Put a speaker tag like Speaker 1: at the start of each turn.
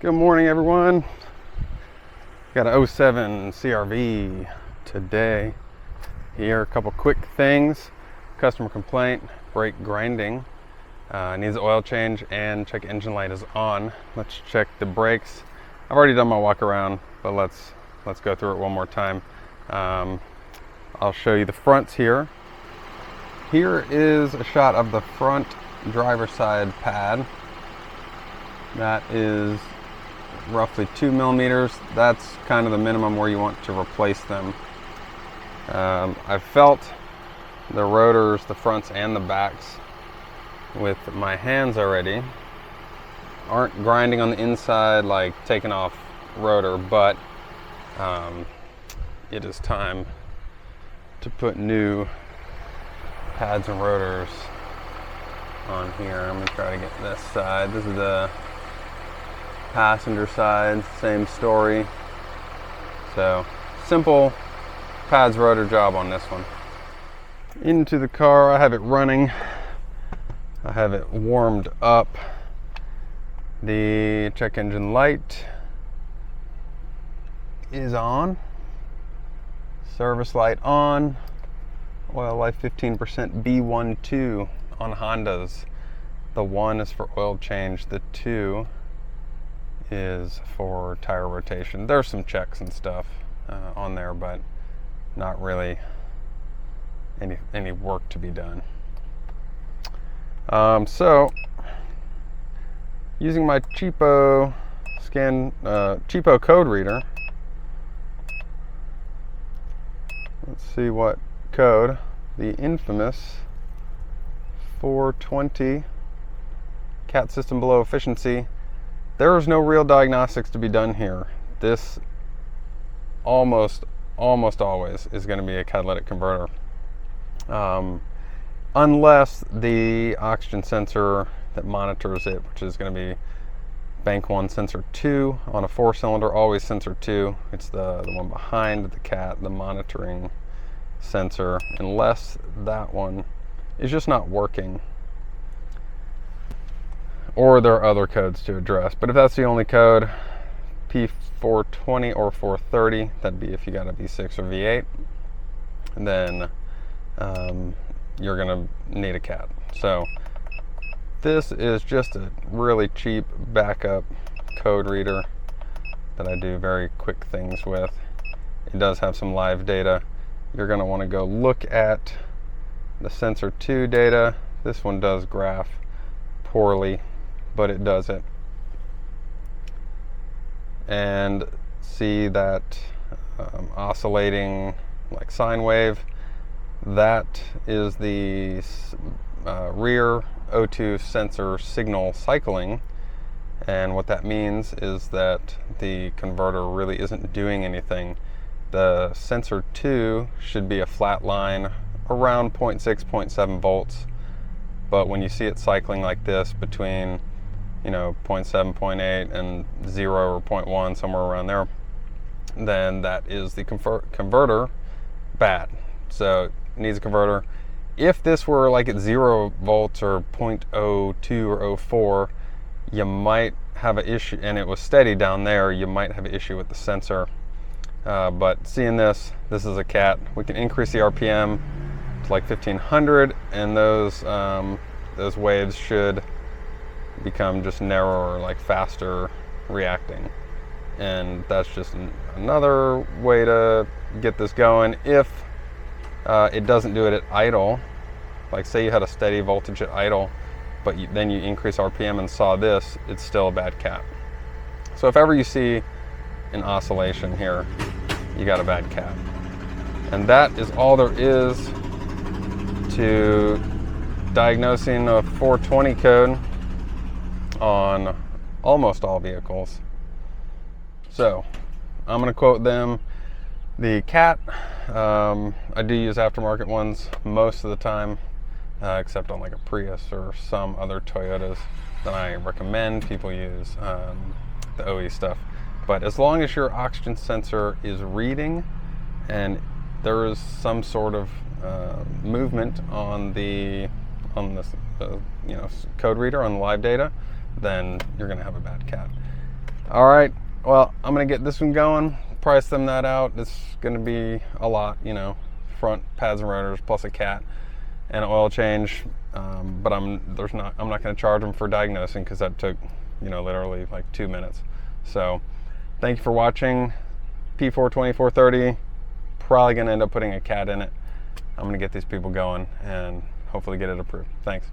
Speaker 1: Good morning, everyone. Got an '07 CRV today. Here, a couple quick things. Customer complaint, brake grinding. Needs an oil change and check engine light is on. Let's check the brakes. I've already done my walk around, but let's go through it one more time. I'll show you the fronts here. Here is a shot of the front driver's side pad. That is roughly 2 millimeters. That's kind of the minimum where you want to replace them. I've felt the rotors, the fronts and the backs with my hands already. Aren't grinding on the inside like taking off rotor, but it is time to put new pads and rotors on here. I'm going to try to get this side. This is the passenger side, same story. So simple pads rotor job on this one. Into the car, I have it running. I have it warmed up. The check engine light is on. Service light on. Oil life 15%. B12 on Hondas. The 1 is for oil change. The 2 is for tire rotation. There's some checks and stuff on there, but not really any work to be done. So using my cheapo cheapo code reader, let's see what code. The infamous 420 cat system below efficiency. There is no real diagnostics to be done here. This almost always is going to be a catalytic converter, unless the oxygen sensor that monitors it, which is going to be bank 1 sensor 2 on a 4-cylinder, always sensor 2. It's the one behind the cat, the monitoring sensor, unless that one is just not working. Or there are other codes to address. But if that's the only code, P0420 or 430, that'd be if you got a V6 or V8, then you're gonna need a cat. So this is just a really cheap backup code reader that I do very quick things with. It does have some live data. You're gonna wanna go look at the sensor 2 data. This one does graph poorly, but it does it. And see that oscillating like sine wave. That is the rear O2 sensor signal cycling. And what that means is that the converter really isn't doing anything. The sensor 2 should be a flat line around 0.6, 0.7 volts. But when you see it cycling like this between 0.7, 0.8 and 0 or 0.1, somewhere around there, then that is the converter bad. So it needs a converter. If this were like at 0 volts or 0.02 or 04, you might have an issue, and it was steady down there, you might have an issue with the sensor. But seeing this is a cat. We can increase the RPM to like 1500, and those waves should become just narrower, like faster reacting. And that's just another way to get this going. If it doesn't do it at idle, like say you had a steady voltage at idle, but then you increase RPM and saw this, it's still a bad cat. So if ever you see an oscillation here, you got a bad cat. And that is all there is to diagnosing a 420 code on almost all vehicles. So I'm going to quote them. The cat, I do use aftermarket ones most of the time, except on like a Prius or some other Toyotas. Then I recommend people use the OE stuff. But as long as your oxygen sensor is reading and there is some sort of movement on this code reader on the live data, then you're going to have a bad cat. All right, well, I'm gonna get this one going, price them that out. It's gonna be a lot, you know, front pads and rotors plus a cat and an oil change. But I'm not gonna charge them for diagnosing, because that took, you know, literally like 2 minutes. So thank you for watching. P0420 430, probably gonna end up putting a cat in it. I'm gonna get these people going and hopefully get it approved. Thanks.